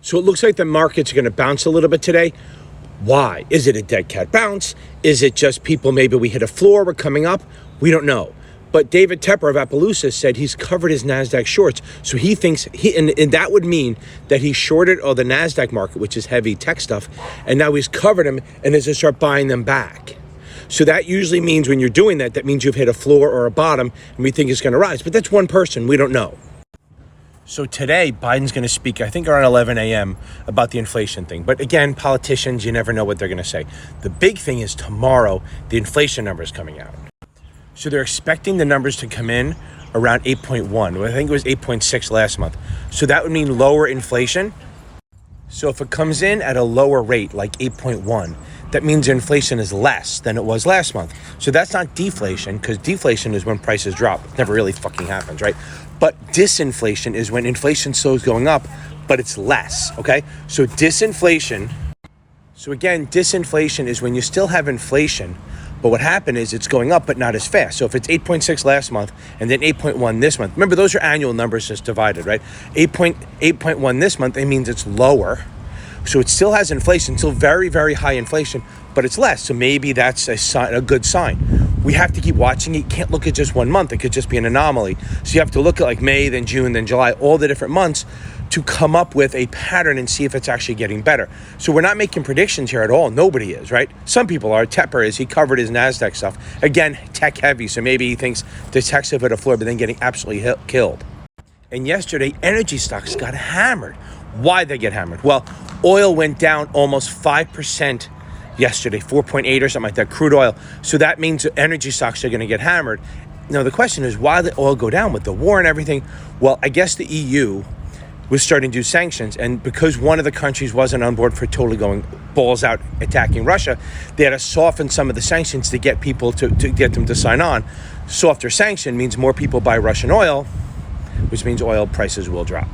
So it looks like the market's going to bounce a little bit today. Why? Is it a dead cat bounce? Is it just people, maybe we hit a floor, we're coming up? We don't know. But David Tepper of Appaloosa said he's covered his NASDAQ shorts. So he thinks, and that would mean that he shorted all the NASDAQ market, which is heavy tech stuff, and now he's covered them and is going to start buying them back. So that usually means when you're doing that, that means you've hit a floor or a bottom and we think it's going to rise. But that's one person, we don't know. So today, Biden's going to speak, I think around 11 a.m. about the inflation thing. But again, politicians, you never know what they're going to say. The big thing is tomorrow, the inflation number is coming out. So they're expecting the numbers to come in around 8.1. I think it was 8.6 last month. So that would mean lower inflation. So if it comes in at a lower rate, like 8.1, that means inflation is less than it was last month. So that's not deflation, because deflation is when prices drop. It never really fucking happens, right? But disinflation is when inflation still is going up, but it's less, okay? So disinflation, so again, disinflation is when you still have inflation, but what happened is it's going up, but not as fast. So if it's 8.6 last month and then 8.1 this month, remember those are annual numbers just divided, right? 8.1 this month, it means it's lower. So it still has inflation, still very, very high inflation, but it's less. So maybe that's a good sign. We have to keep watching it. You can't look at just 1 month. It could just be an anomaly. So you have to look at like May, then June, then July, all the different months to come up with a pattern and see if it's actually getting better. So we're not making predictions here at all. Nobody is, right? Some people are. Tepper is. He covered his NASDAQ stuff. Again, tech heavy. So maybe he thinks the tech's have hit a floor, but then getting absolutely killed. And yesterday, energy stocks got hammered. Why'd they get hammered? Well, oil went down almost 5% yesterday, 4.8 or something like that, crude oil. So that means energy stocks are going to get hammered. Now, the question is, why did oil go down with the war and everything? Well, I guess the EU was starting to do sanctions. And because one of the countries wasn't on board for totally going balls out attacking Russia, they had to soften some of the sanctions to get people to get them to sign on. Softer sanction means more people buy Russian oil, which means oil prices will drop.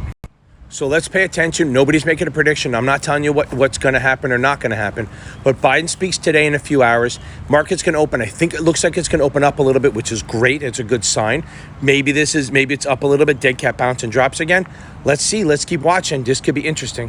So let's pay attention. Nobody's making a prediction. I'm not telling you what's going to happen or not going to happen. But Biden speaks today in a few hours. Market's going to open. I think it looks like it's going to open up a little bit, which is great. It's a good sign. Maybe it's up a little bit. Dead cat bounce and drops again. Let's see. Let's keep watching. This could be interesting.